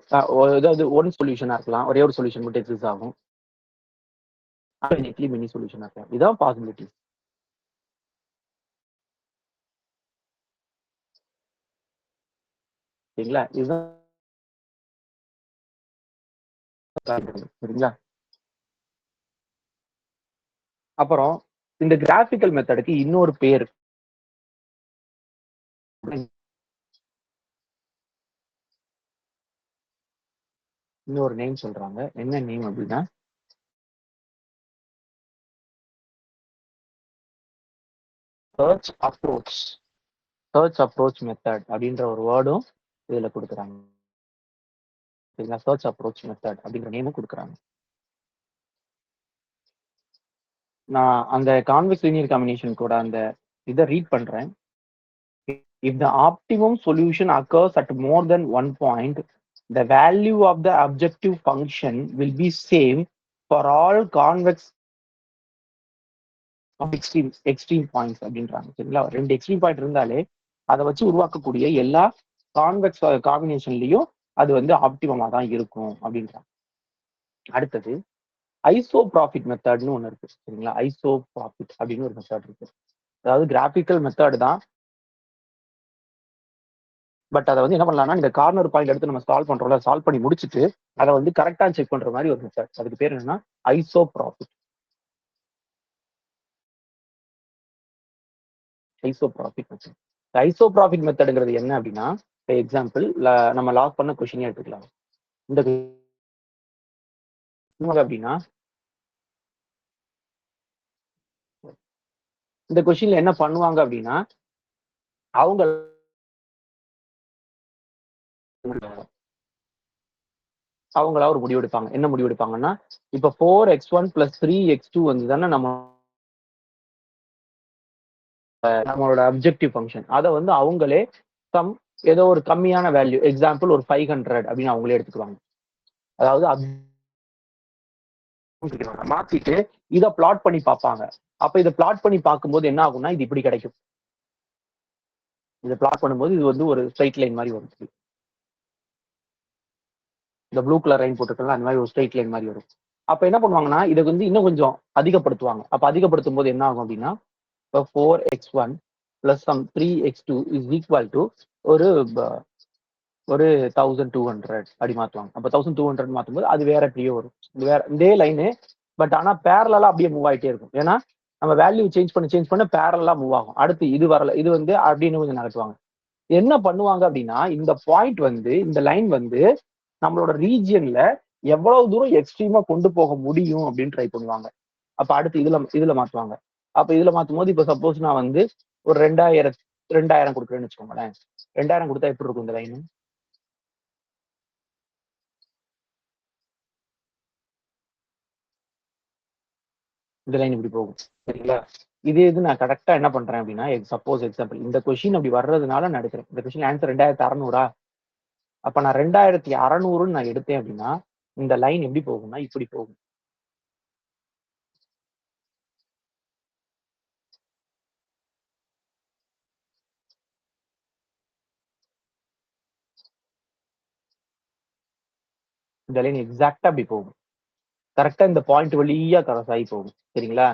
ஏதாவது ஒன் சொல்யூஷனா இருக்கலாம். ஒரே ஒரு சொல்யூஷன் மட்டும் எக்ஸிஸ்ட் ஆகும். மெனி சொல்யூஷனா இருக்கலாம். இதான் பாசிபிலிட்டி. சரிங்களா? இதுதான் சரிங்களா? அப்புறம் இந்த கிராஃபிக்கல் மெத்தடுக்கு இன்னொரு பேர் இன்னொரு நேம் சொல்றாங்க. என்ன நேம் அப்படின்னா சர்ச் அப்ரோச் மெத்தட் அப்படின்ற ஒரு வேர்டும் இதுல கொடுக்குறாங்க. சரிங்களா? சர்ச் அப்ரோச் மெத்தட் அப்படிங்கிற நேமும் கொடுக்குறாங்க. நான் அந்த கான்வெக்ஸ் லீனியர் காம்பினேஷன் கூட அந்த இதை ரீட் பண்றேன். If the optimum solution occurs at more than one point, the value of the objective function will be same for all convex extreme points அப்படின்றாங்க. சரிங்களா? 2 எக்ஸ்ட்ரீம் பாயிண்ட் இருந்தாலே அதை வச்சு உருவாக்கக்கூடிய எல்லா கான்வெக்ஸ் காம்பினேஷன்லயும் அது வந்து ஆப்டிமமா தான் இருக்கும் அப்படின்றாங்க. அடுத்தது ஐசோ ப்ராஃபிட் மெத்தட்னு ஒன்று இருக்கு. சரிங்களா? ஐசோ ப்ராஃபிட் அப்படின்னு ஒரு மெத்தட் இருக்கு. அதாவது கிராஃபிக்கல் மெத்தட் தான், பட் அதை வந்து என்ன பண்ணலாம்னா இந்த கார்னர் பாயிண்ட் எடுத்து நம்ம சால்வ் பண்றோம்ல, சால்வ் பண்ணி முடிச்சுட்டு அதை வந்து கரெக்டா செக் பண்ற மாதிரி ஒரு மெத்தட். அதுக்கு பேர் என்னன்னா iso profit. Iso profit method. Iso profit மெத்தடுங்கிறது என்ன அப்படின்னா, எக்ஸாம்பிள் நம்ம லாக் பண்ண கொஸ்டினே எடுத்துக்கலாம். இந்த அப்படின்னா இந்த கொஸ்டின்ல என்ன பண்ணுவாங்க அப்படின்னா, அவங்க அவங்களா ஒரு முடிவு எடுப்பாங்க. என்ன முடிவு எடுப்பாங்கன்னா, இப்ப 4x1 + 3x2 வந்து தானே நம்மளோட அப்ஜெக்டிவ் ஃபங்க்ஷன். அதை வந்து அவங்களே சம் ஏதோ ஒரு கம்மியான வேல்யூ, எக்ஸாம்பிள் ஒரு 500 அப்படின்னு அவங்களே எடுத்துக்குவாங்க. அதாவது மாத்திட்டு இதை பிளாட் பண்ணி பார்ப்பாங்க. அப்ப இதை பிளாட் பண்ணி பார்க்கும்போது என்ன ஆகும்னா, இது இப்படி கிடைக்கும். இதை பிளாட் பண்ணும்போது இது வந்து ஒரு ஸ்ட்ரைட் லைன் மாதிரி வரும். இந்த ப்ளூ கலர் லைன் போட்டுருக்கல, அந்த மாதிரி ஒரு ஸ்ட்ரைட் லைன் மாதிரி வரும். அப்ப என்ன பண்ணுவாங்கன்னா, இதை வந்து இன்னும் கொஞ்சம் அதிகப்படுத்துவாங்க. அப்ப அதிகப்படுத்தும் போது என்ன ஆகும் அப்படின்னா, இப்போ 4x1 + some 3x2 is equal to ஒரு 1200 அப்படி மாத்துவாங்க. அப்ப 1200 மாத்தும் போது அது வேற எப்படியோ வரும். வேற இதே லைனு, பட் ஆனா பேரலா அப்படியே மூவ் ஆயிட்டே இருக்கும். ஏன்னா நம்ம வேல்யூ சேஞ்ச் பண்ண பேரலா மூவ் ஆகும். அடுத்து இது வரல, இது வந்து அப்படின்னு கொஞ்சம் நகர்த்துவாங்க. என்ன பண்ணுவாங்க அப்படின்னா, இந்த பாயிண்ட் வந்து இந்த லைன் வந்து நம்மளோட ரீஜியன்ல எவ்வளவு தூரம் எக்ஸ்ட்ரீமா கொண்டு போக முடியும் அப்படின்னு ட்ரை பண்ணுவாங்க. அப்ப அடுத்து இதுல மாத்துவாங்க. அப்ப இதுல மாத்தும் போது இப்ப சப்போஸ் நான் வந்து ஒரு 2000 கொடுக்குறேன்னு வச்சுக்கோங்களேன். 2000 கொடுத்தா எப்படி இருக்கும் இந்த லைன்? இந்த லைன் இப்படி போகும். சரிங்களா? இது நான் கரெக்டா என்ன பண்றேன் அப்படின்னா, சப்போஸ் எக்ஸாம்பிள் இந்த கொஸ்டின் அப்படி வர்றதுனால நான் எடுக்கிறேன். இந்த கொஸ்டின் ஆன்சர் 2600. அப்ப நான் 2600 நான் எடுத்தேன் அப்படின்னா, இந்த லைன் எப்படி போகும்னா இப்படி போகும். இந்த லைன் எக்ஸாக்டா அப்படி போகும். கரெக்டா இந்த பாயிண்ட் வழியா கிராஸ் ஆகி போகும். சரிங்களா?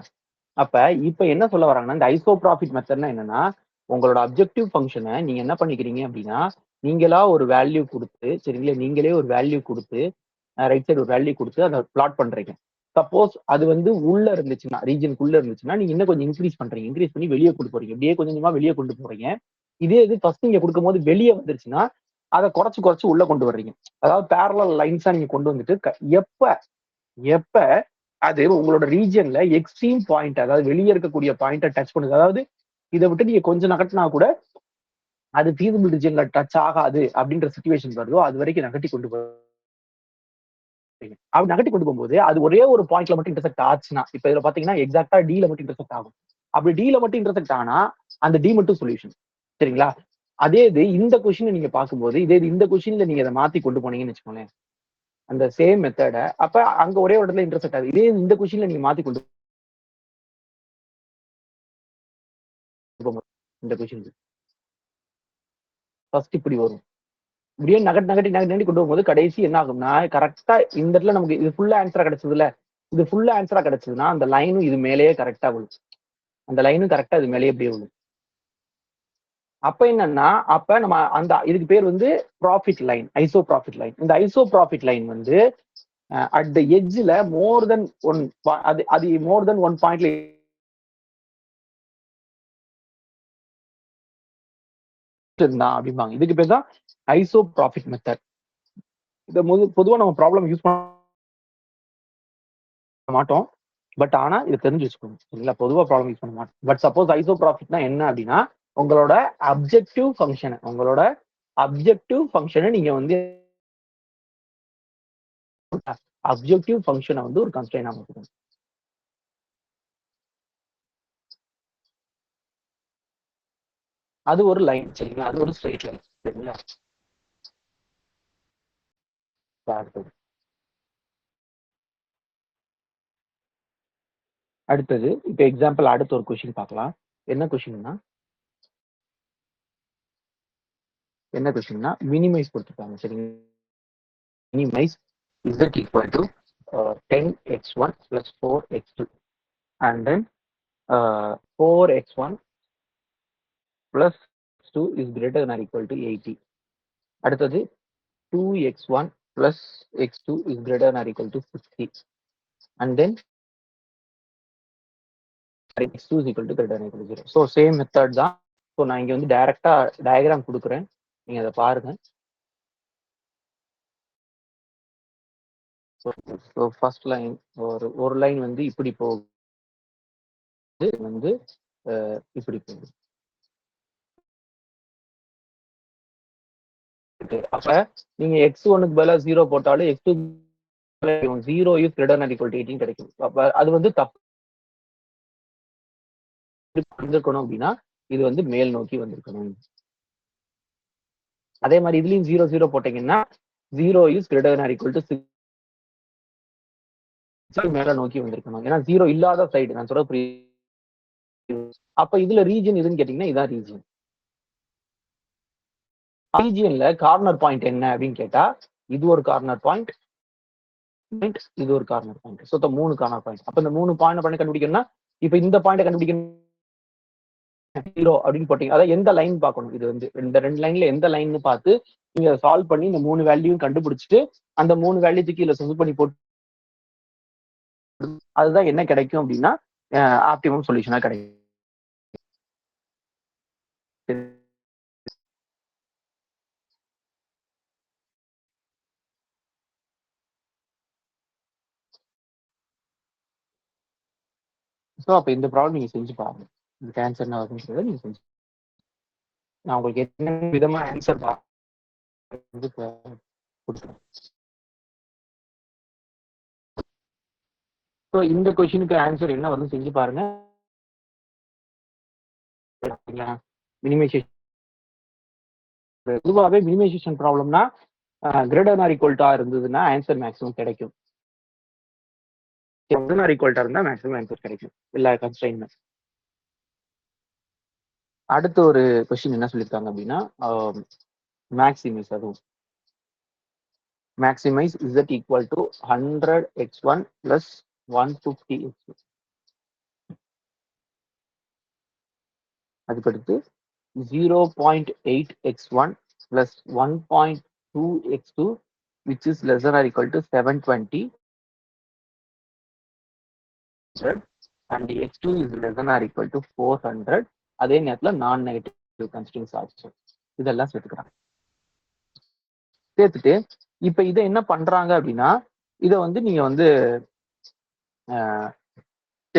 அப்ப இப்ப என்ன சொல்ல வராங்கன்னா, இந்த ஐசோ ப்ராஃபிட் மெத்தட்னா என்னன்னா, உங்களோட அப்ஜெக்டிவ் ஃபங்க்ஷனை நீங்க என்ன பண்ணிக்கிறீங்க அப்படின்னா, நீங்களா ஒரு வேல்யூ கொடுத்து, சரிங்களா? நீங்களே ஒரு வேல்யூ கொடுத்து, ரைட் சைடு ஒரு வேல்யூ கொடுத்து அதை பிளாட் பண்றீங்க. சப்போஸ் அது வந்து உள்ள இருந்துச்சுன்னா, ரீஜனுக்குள்ள இருந்துச்சுன்னா, நீங்க இன்னும் கொஞ்சம் இன்க்ரீஸ் பண்றீங்க. இன்க்ரீஸ் பண்ணி வெளியே கொண்டு போறீங்க. இப்படியே கொஞ்சம் கொஞ்சமா வெளியே கொண்டு போறீங்க. இதே இது ஃபர்ஸ்ட் நீங்க கொடுக்கும்போது வெளியே வந்துருச்சுன்னா, அதை குறைச்சு குறைச்சு உள்ள கொண்டு வர்றீங்க. அதாவது பேரலல் லைன்ஸா நீங்க கொண்டு வந்துட்டு எப்ப எப்ப அது உங்களோட ரீஜியன்ல எக்ஸ்ட்ரீம் பாயிண்ட், அதாவது வெளியே இருக்கக்கூடிய பாயிண்ட டச் பண்ணுது. அதாவது இதை விட்டு நீங்க கொஞ்சம் நகட்டினா கூட அது ஃபீசிபிள் ரீஜியன்ல டச் ஆகாது அப்படின்ற சிச்சுவேஷன் வருதோ, அது வரைக்கும் நகட்டி கொண்டு போறீங்க. அப்படி நகட்டி கொண்டு போகும்போது அது ஒரே ஒரு பாயிண்ட்ல மட்டும் இன்டர்செக்ட் ஆச்சுன்னா, இப்ப இதுல பாத்தீங்கன்னா எக்ஸாக்டா ல மட்டும் இன்டர்செக்ட் ஆகும். அப்படி ல மட்டும் இன்டர்செக்ட் ஆனா அந்த டி மட்டும் சொல்யூஷன். சரிங்களா? அதே இது இந்த கொஸ்டின் நீங்க பார்க்கும்போது, இதே இது இந்த கொஸ்டின்ல நீங்க அதை மாத்தி கொண்டு போனீங்கன்னு வச்சுக்கோங்களேன், அந்த சேம் மெத்தட அப்ப அங்க ஒரே ஒரு இடத்துல இன்டர்செக்ட் ஆகுது. இதே இந்த கொஸ்டின்ல நீங்க மாத்தி கொண்டு போகும்போது இந்த கொஸ்டின் ஃபர்ஸ்ட் இப்படி வரும். இப்படியே நகட்டி கொண்டு போகும்போது கடைசி என்ன ஆகும்னா, கரெக்டா இந்த இடத்துல நமக்கு இது ஃபுல்லா ஆன்சரா கிடைச்சதுல, இது ஃபுல்லா ஆன்சரா கிடைச்சதுன்னா அந்த லைனும் இது மேலேயே கரெக்டா விழும். அந்த லைனும் கரெக்டா இது மேலேயே அப்படியே விழும். அப்ப என்னன்னா, அப்ப நம்ம அந்த இதுக்கு பேர் வந்து profit line, iso profit line. இந்த ஐசோ ப்ராஃபிட் லைன் வந்து அட் த எட்ஜ்ல மோர் தென் ஒன், அது அது மோர் தென் ஒன் பாயிண்ட்ல இருந்தா அப்படிம்பாங்க. இதுக்கு பேர் தான் ஐசோ ப்ராஃபிட் மெத்தட். இதை பொதுவா நம்ம ப்ராப்ளம் யூஸ் பண்ண மாட்டோம். பட் ஆனா இதை தெரிஞ்சு வச்சுக்கணும் சரிங்களா. பொதுவா ப்ராப்ளம் யூஸ் பண்ண மாட்டோம். பட் சப்போஸ் ஐசோ ப்ராஃபிட்னா என்ன அப்படின்னா, உங்களோட அப்ஜெக்டிவ் ஃபங்க்ஷனை நீங்க வந்து அப்ஜெக்டிவ் ஃபங்க்ஷனை வந்து ஒரு கன்ஸ்ட்ரெயினா மாத்தணும். அது ஒரு லைன் சரிங்களா, அது ஒரு ஸ்ட்ரெயிட் லைன் சரிங்களா. அடுத்தது இப்ப எக்ஸாம்பிள் அடுத்த ஒரு கொஸ்டின் பார்க்கலாம். என்ன கொஸ்டின்னா மினிமைஸ் கொடுத்துருக்காங்க சரிங்களா. Minimize z equal to 10x1 plus 4x2 and then 4x1 plus 2 is greater than or equal to 80. அடுத்தது 2x1 plus x2 is greater than or equal to 60 and then x2 is equal to greater than or equal to 0. So same method தான். So நான் இங்க வந்து டைரக்டா diagram கொடுக்குறேன், நீங்க அதை பாருங்க. ஸோ ஃபர்ஸ்ட் லைன் ஒரு லைன் வந்து இப்படி போகுது, வந்து இப்படி போகுது. அப்ப நீங்க x1க்கு பதிலா 0 போட்டாலும் x2 0 is greater than or equal to 18 கிடைக்கும். அப்ப அது வந்து தப்பு வந்திருக்கணும் அப்படின்னா இது வந்து மேல் நோக்கி வந்திருக்கணும். அதே மாதிரி இதுலயும் 0 0 போட்டீங்கன்னா 0 is greater than or equal to 6 மேல நோக்கி வந்திருக்கணும். ஏன்னா 0 இல்லாத சைடு நான் சொல்ற புரியுது. அப்ப இதுல ரீஜன் எதுன்னு கேட்டீங்கன்னா இதான் ரீஜன். ரீஜியன்ல கார்னர் பாயிண்ட் என்ன அப்படின்னு கேட்டா இது ஒரு கார்னர் பாயிண்ட், இது ஒரு corner point. So 3 corner point. அப்ப இந்த 3 பாயிண்ட் பண்ணி கண்டுபிடிக்கணும்னா இப்ப இந்த பாயிண்ட் கண்டுபிடிக்கணும் 0 அப்படின்னு போட்டீங்க. அதாவது எந்த லைன் பார்க்கணும், இது வந்து இந்த 2 லைன்ல எந்த லைன் பார்த்து நீங்க சால்வ் பண்ணி இந்த 3 வேல்யூ கண்டுபிடிச்சிட்டு அந்த 3 வேல்யூ கீழே சப்ஸ்ட் பண்ணி போட்டு அதுதான் என்ன கிடைக்கும் அப்படின்னா ஆப்டிமம் சொல்யூஷனா கிடைக்கும். ஸோ அப்ப இந்த ப்ராப்ளம் நீங்க செஞ்சு பாருங்க. இதுக்கு ஆன்சர் என்ன வருதுன்னு நீங்க செஞ்சு, நான் உங்களுக்கு என்ன விதமா ஆன்சர் கொடுக்குறேன். ஸோ இந்த கொஸ்டினுக்கு ஆன்சர் என்ன வருதுன்னு செஞ்சு பாருங்க. மினிமைசேஷன் பொதுவாகவே மினிமைசேஷன் ப்ராப்ளம்னா கிரேட்டர் ஆர் ஈக்குவல் டு இருந்ததுன்னா ஆன்சர் மேக்ஸிமம் கிடைக்கும். ஆர் ஈக்குவல் டு இருந்தா மேக்ஸிமம் ஆன்சர் கிடைக்கும் எல்லா கன்ஸ்ட்ரெயின்ட்டும். அடுத்த ஒரு கொஸ்டின் என்ன சொல்லியிருக்காங்க அப்படின்னா மேக்ஸிமைஸ், அதுவும் maximise z equal to 100x1 plus 150x2. அதுக்கடுத்து 0.8x1 plus 1.2x2 which is less than or equal to 720 and x2 is less than or equal to 400. அதே நேரத்துல நான் நெகட்டிவ் கன்ஸ்ட்ரெயின்ட்ஸ் ஆச்சு. இதெல்லாம் சேர்த்துக்கிறாங்க. சேர்த்துட்டு இப்ப இதை என்ன பண்றாங்க அப்படின்னா இதை வந்து நீங்க வந்து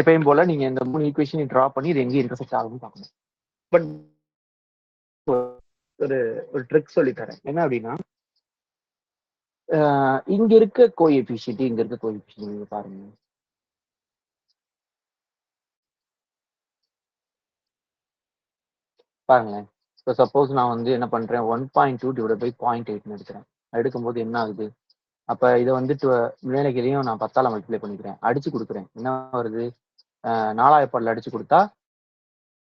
எப்பயும் போல நீங்க இந்த 3 ஈக்குவேஷனை டிரா பண்ணி இது எங்கேயும் இன்டர்செக்ட் ஆகும்னு பார்க்கணும். பட் ஒரு ட்ரிக் சொல்லி தரேன். என்ன அப்படின்னா இங்க இருக்க கோஎஃபிஷியன்ட் இங்க இருக்க கோஎஃபிஷியன்ட் நீங்க பாருங்க. பாருங்களேன். இப்போ சப்போஸ் நான் வந்து என்ன பண்றேன் 1.2 டிவைட் பை 0.8 எடுக்கிறேன். எடுக்கும்போது என்ன ஆகுது, அப்ப இதை வந்து மேலகிலையும் நான் 10ஆல மல்டிப்ளை பண்ணிக்கிறேன், அடிச்சு கொடுக்குறேன். என்ன வருது, 4 அடிச்சு கொடுத்தா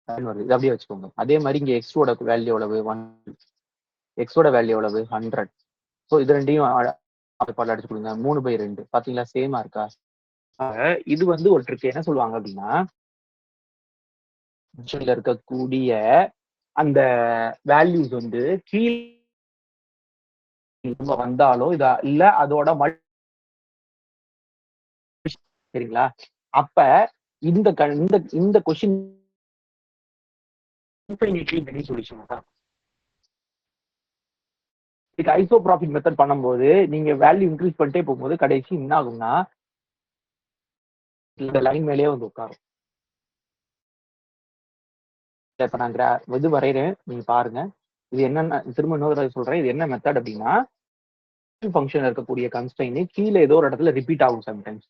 வருது. இது அப்படியே வச்சுக்கோங்க. அதே மாதிரி இங்க எக்ஸோட வேல்யூ எவ்வளவு 1, எக்ஸோட வேல்யூ எவ்வளவு 100. ஸோ இது ரெண்டையும் அடிச்சு கொடுங்க. 3/2 பாத்தீங்களா சேமா இருக்கா. இது வந்து ஒரு ட்ரிக். என்ன சொல்லுவாங்க அப்படின்னா இருக்கக்கூடிய அந்த வேல்யூஸ் வந்து கீழே வந்தாலோ இல்ல அதோட சரிங்களா? அப்ப இந்த இந்த இந்த கொஸ்டின் இன்ஃபைனிட்லி மெனி சொல்யூஷன் தான். இதுக்கு ஐசோப்ராபிக் மெத்தட் பண்ணும்போது நீங்க வேல்யூ இன்க்ரீஸ் பண்ணிட்டே போகும்போது கடைசி என்ன ஆகும்னா இந்த லைன் மேலேயே வந்து உட்காரும். இப்ப நான் இது வரைகிறேன், நீங்க பாருங்க. இது என்னன்னா திரும்ப இன்னொரு சொல்றேன். இது என்ன மெத்தட் அப்படின்னா ஃபங்க்ஷன் இருக்கக்கூடிய கன்ஸ்ட்ரெயின் கீழே ஏதோ ஒரு இடத்துல ரிப்பீட் ஆகும் சம்டைம்ஸ்.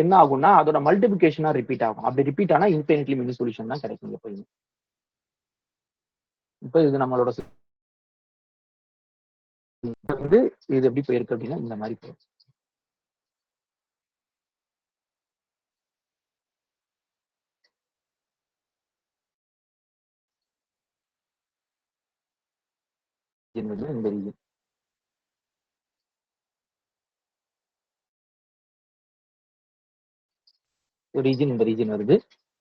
என்ன ஆகும்னா அதோட மல்டிபிகேஷனா ரிப்பீட் ஆகும். அப்படி ரிப்பீட் ஆனா இன்ஃபைனிட்லி மெனி சொல்யூஷன் தான் கிடைக்கும் எப்பயுமே. இப்போ இது நம்மளோட வந்து இது எப்படி போயிருக்கு அப்படின்னா இந்த மாதிரி போயிருக்கு. இந்த ரீஜன் ரீஜன் இந்த ரீஜன் வருது.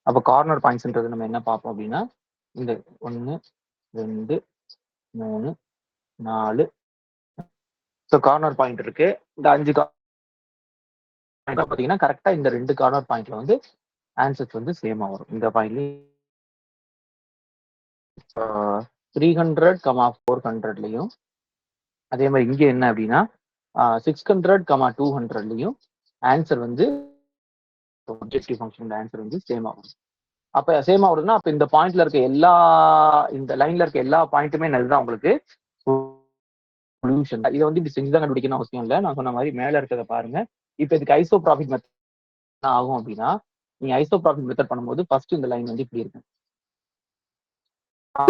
அப்ப கார்னர் பாயிண்ட்ஸ்ன்றது நம்ம என்ன பார்ப்போம் அப்படின்னா இந்த 1 2 3 4 ஸோ கார்னர் பாயிண்ட் இருக்கு. இந்த 5 பாத்தீங்கன்னா கரெக்டா இந்த 2 கார்னர் பாயிண்ட்ல வந்து ஆன்சர்ஸ் வந்து சேமா வரும். இந்த பாயிண்ட்லயும் 300, 400லயும் அதே மாதிரி இங்க என்ன அப்படின்னா 600, 200லயும் ஆன்சர் வந்து ஆப்ஜெக்டிவ் ஃபங்க்ஷன் ஆன்சர் வந்து சேம் ஆகும். அப்ப சேம் ஆகுதுன்னா அப்ப இந்த பாயிண்ட்ல இருக்க இந்த லைன்ல இருக்க எல்லா பாயிண்ட்டுமே அதுதான் உங்களுக்கு சொல்யூஷன். இதை வந்து இப்படி செஞ்சுதான் கண்டுபிடிக்கணும் அவசியம் இல்லை. நான் சொன்ன மாதிரி மேல இருக்கிறத பாருங்க. இப்ப இதுக்கு ஐசோப்ராபிக் மெத்தட் என்ன ஆகும் அப்படின்னா நீங்க ஐசோப்ராபிக் மெத்தட் பண்ணும்போது ஃபர்ஸ்ட் இந்த லைன் வந்து இப்படி இருக்கும்.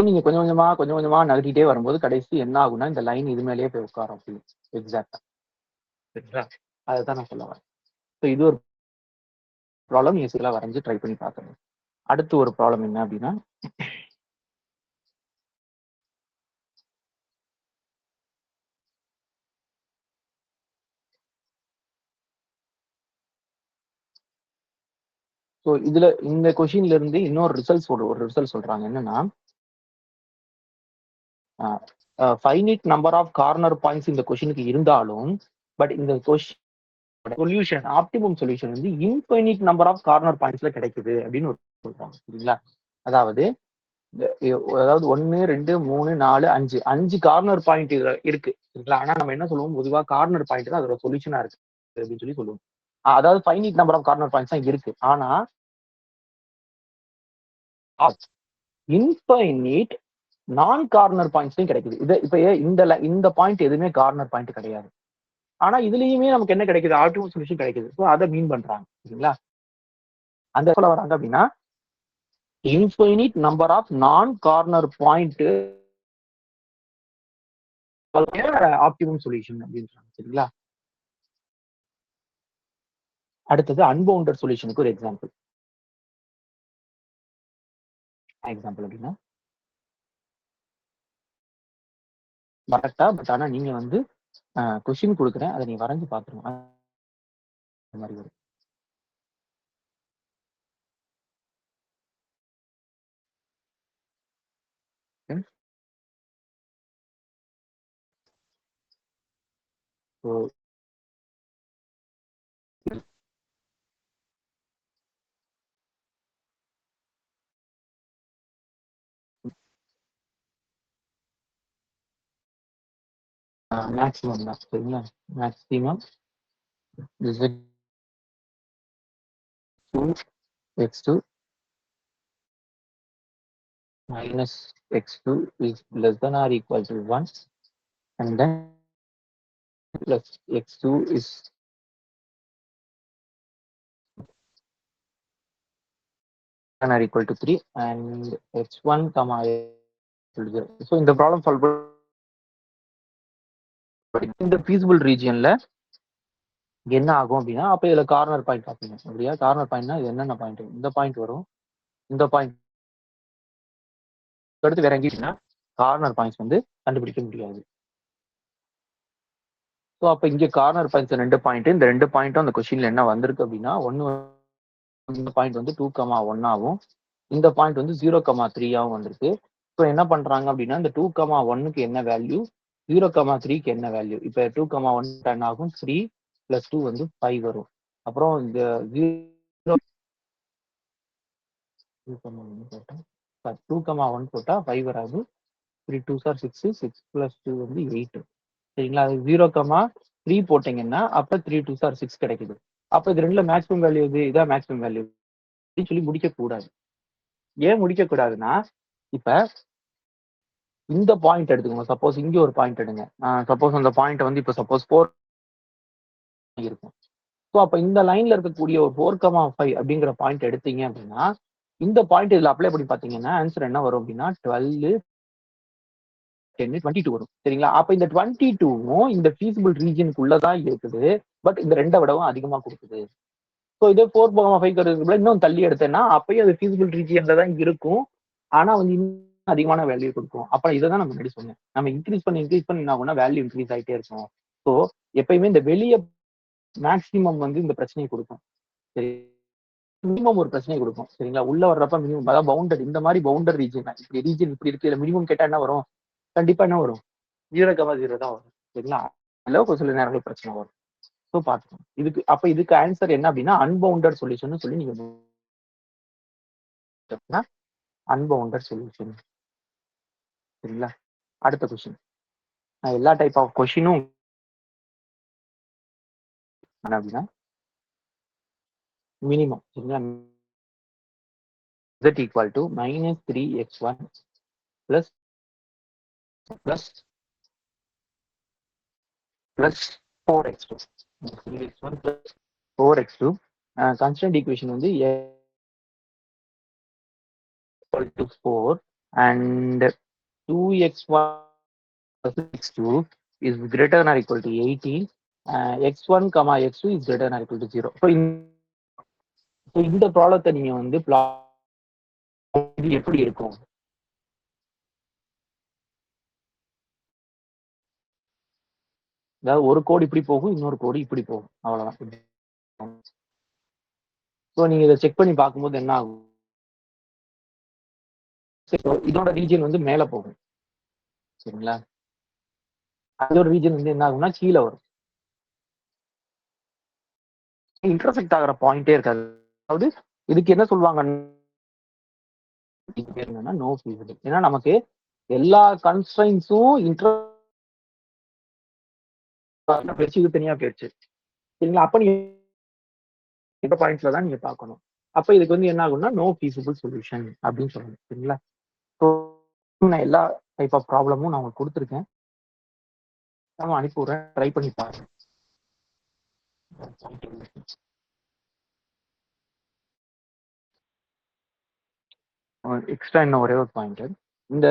நீங்க கொஞ்சம் கொஞ்சமா நகர்த்திட்டே வரும்போது கடைசி என்ன ஆகும்னா இந்த லைன் இது மேலேயே போய் உட்காரும் அப்படி எக்ஸாக்டா. சரிங்களா? அதைத்தான் நான் சொல்ல வரேன். ஸோ இது ஒரு ப்ராப்ளம் நீங்க சில வரைஞ்சு ட்ரை பண்ணி பார்க்கணும். அடுத்து ஒரு ப்ராப்ளம் என்ன அப்படின்னா ஸோ இதுல இந்த கொஸ்டின்ல இருந்து இன்னொரு ரிசல்ட் சொல்றாங்க என்னன்னா finite number of corner points இந்த கொஸ்டினுக்கு இருந்தாலும் பட் இந்த சொல்யூஷன் ஆப்டிமம் சொல்யூஷன் வந்து இன்ஃபைனிட் நம்பர் ஆஃப் கார்னர் பாயிண்ட்ஸ்ல கிடைக்குது அப்படின்னு சொல்றாங்க. சரிங்களா? அதாவது 1 2 3 4 5 கார்னர் பாயிண்ட் இருக்கு. சரிங்களா? ஆனா நம்ம என்ன சொல்லுவோம் பொதுவா கார்னர் பாயிண்ட் தான் அதோட சொல்யூஷனா இருக்கு அப்படின்னு சொல்லி சொல்லுவோம். அதாவது finite number of corner points தான் இருக்கு. ஆனா இன்ஃபைனைட் நான் கார்னர் பாயிண்ட்ஸையும் கிடைக்குது. இது இப்ப இந்த பாயிண்ட் எதுவுமே கார்னர் பாயிண்ட் கிடையாது. ஆனா இதுலயுமே நமக்கு என்ன கிடைக்குது ஆப்டிமம் சொல்யூஷன் கிடைக்குது. ஸோ அதை மீன் பண்றாங்க. சரிங்களா? அந்த சொல்ல வராங்க அப்படின்னா இன்ஃபைனிட் நம்பர் ஆஃப் நான் கார்னர் பாயிண்ட் ஆப்டிமம் சொல்யூஷன் அப்படின்றாங்க. சரிங்களா? அடுத்தது அன்பவுண்டட் சொல்யூஷனுக்கு ஒரு எக்ஸாம்பிள் அப்படின்னா கரெக்டா பட் ஆனா நீங்க வந்து கொஸ்டின் கொடுக்குறேன் அதை நீ வரைஞ்சு பாத்துருங்க. அந்த மாதிரி வரும். ஸோ மேக்ஸிமம் தான். சரிங்களா? Maximum x2 minus x2 is less than or equal to 1 and then plus x2 is than or equal to 3 and x1 comma equal to 0. So இந்த ப்ராப்ளம் சால்வ் இந்த feasible regionல என்ன ஆகும் அப்படின்னா அப்ப இதுல கார்னர் பாயிண்ட் பார்ப்பீங்க. அப்படியா கார்னர் பாயிண்ட்னா இது என்னென்ன பாயிண்ட் இந்த பாயிண்ட் வரும். இந்த பாயிண்ட் அடுத்து வேற எங்கேயும்னா கார்னர் பாயிண்ட்ஸ் வந்து கண்டுபிடிக்க முடியாது. ஸோ அப்ப இங்க கார்னர் பாயிண்ட்ஸ் 2 பாயிண்ட் இந்த 2 பாயிண்ட்டும் அந்த கொஸ்டின்ல என்ன வந்திருக்கு அப்படின்னா ஒன்னு இந்த பாயிண்ட் வந்து 2, 1 ஆகும். இந்த பாயிண்ட் வந்து 0,3ஆவும் வந்திருக்கு. ஸோ என்ன பண்றாங்க அப்படின்னா இந்த 2,1க்கு என்ன வேல்யூ, 0,3க்கு என்ன வேல்யூ. இப்போ 2,1 10 ஆகும், 3 + 2 வந்து 5 வரும். அப்புறம் இந்த 2,1 போட்டா 2,1 போட்டா 5 வராது. 3 2s are 6, 6 + 2 வந்து 8. சரிங்களா? அது 0,3 போட்டீங்கன்னா அப்ப 3 2s are 6 கிடைக்குது. அப்ப இது ரெண்டுல மேக்ஸிமம் வேல்யூ எது? இதான் மேக்ஸிமம் வேல்யூ அப்படின்னு சொல்லி முடிக்க கூடாது. ஏன் முடிக்க கூடாதுன்னா, இப்ப இந்த பாயிண்ட் எடுத்துக்கோங்க. சப்போஸ் இங்க ஒரு பாயிண்ட் எடுங்க. சப்போஸ் அந்த பாயிண்ட் வந்து இப்ப சப்போஸ் 4 இருக்கும். ஸோ அப்ப இந்த லைன்ல இருக்கக்கூடிய ஒரு 4,5 அப்படிங்கிற பாயிண்ட் எடுத்தீங்க அப்படின்னா, இந்த பாயிண்ட் இதுல அப்ளை பண்ணி பார்த்தீங்கன்னா, ஆன்சர் என்ன வரும் அப்படின்னா 12, 10, 22 வரும். சரிங்களா? அப்ப இந்த 22வும் இந்த ஃபீசிபிள் ரீஜியனுக்குள்ள தான் இருக்குது. பட் இந்த 2 விடவும் அதிகமா குடுக்குது. ஸோ இதே 4,5 இருக்கிறதுல இன்னும் தள்ளி எடுத்தேன்னா, அப்பயும் அது ஃபீசிபிள் ரீஜியன்ல தான் இருக்கும். ஆனா வந்து இன்னும் அதிகமான வேல்யூ கொடுக்கும். அப்ப இதை தான் நான் முன்னாடி சொன்னேன். நம்ம இன்க்ரீஸ் பண்ணி என்ன ஆகும்னா வேல்யூ இன்க்ரீஸ் ஆயிட்டே இருக்கும். ஸோ எப்பயுமே இந்த வெளிய மேக்ஸிமம் வந்து இந்த பிரச்சனையை கொடுக்கும். சரி, மினிமம் ஒரு பிரச்சனையை கொடுக்கும். சரிங்களா? உள்ள வர்றப்ப மினிமம் அதாவது பவுண்டட் இந்த மாதிரி பவுண்டர் ரீஜன் இப்படி ரீஜன் இப்படி இருக்கு. இதுல மினிமம் கேட்டா என்ன வரும்? கண்டிப்பா என்ன வரும்? 0,0 தான் வரும். சரிங்களா? அளவுக்கு சில நேரங்கள் பிரச்சனை வரும். ஸோ பார்த்துக்கணும். இதுக்கு ஆன்சர் என்ன அப்படின்னா அன்பவுண்டட் சொல்யூஷன் சொல்லி நீங்க அன்பவுண்டட் சொல்யூஷன். சரிங்களா? அடுத்த கொஸ்டின். நான் எல்லா டைப் ஆஃப் கொஸ்டினும் என்ன அப்படின்னா மினிமம். சரிங்களா? z equal to -3x1 plus 4x2. 3x1 plus 4x2. Constant equation வந்து equal to 4 and 2x1 plus x2 is greater than or equal to 18. x1, x2 is greater than or equal to 0. So இந்த ப்ராப்ளத்தை நீங்க வந்து எப்படி இருக்கும்? அதாவது ஒரு கோடு இப்படி போகும், இன்னொரு கோடு இப்படி போகும். அவ்வளவுதான். ஸோ நீங்க இதை செக் பண்ணி பார்க்கும்போது என்ன ஆகும்? இதோட ரீஜன் வந்து மேல போகும். சரிங்களா? அதோட ரீஜன் வந்து என்ன ஆகும்னா கீழே வரும். இன்டர்செக்ட் ஆகிற பாயிண்டே இருக்காது. அதாவது இதுக்கு என்ன சொல்லுவாங்க? No feasible. ஏன்னா நமக்கு எல்லா கன்ஸ்ட்ரைன்ஸும் இது தனியா போயிடுச்சு. சரிங்களா? அப்ப நீங்க இந்த பாயிண்ட்ஸ்ல தான் நீங்க பார்க்கணும். அப்ப இதுக்கு வந்து என்ன ஆகும்னா நோ ஃபீஸிபிள் சொல்யூஷன் அப்படின்னு சொல்லணும். சரிங்களா? ஸோ நான் எல்லா டைப் ஆஃப் ப்ராப்ளமும் நான் உங்களுக்கு கொடுத்துருக்கேன். நான் அனுப்பி விடுறேன். ட்ரை பண்ணி பாருங்க. எக்ஸ்ட்ரா இன்னும் ஒரே ஒரு பாயிண்ட். இந்த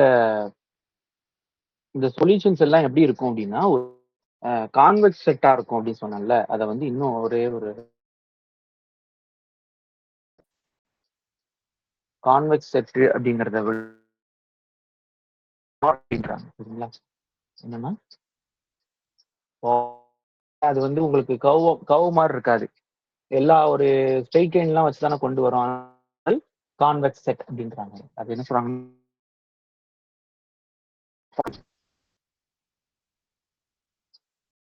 இந்த சொல்யூஷன்ஸ் எல்லாம் எப்படி இருக்கும் அப்படின்னா கான்வெக்ஸ் செட்டா இருக்கும் அப்படின்னு சொன்னேன்ல. அதை வந்து இன்னும் ஒரே ஒரு கான்வெக்ஸ் செட் அப்படிங்கறத அப்படின்றாங்க. சரிங்களா? என்னன்னா அது வந்து உங்களுக்கு கவ் மாதிரி இருக்காது. எல்லா ஒரு ஸ்ட்ரெயிட் லைன்லாம் வச்சு தானே கொண்டு வரும். கான்வெக்ஸ் செட் அப்படின்றாங்க. அது என்ன சொல்றாங்க?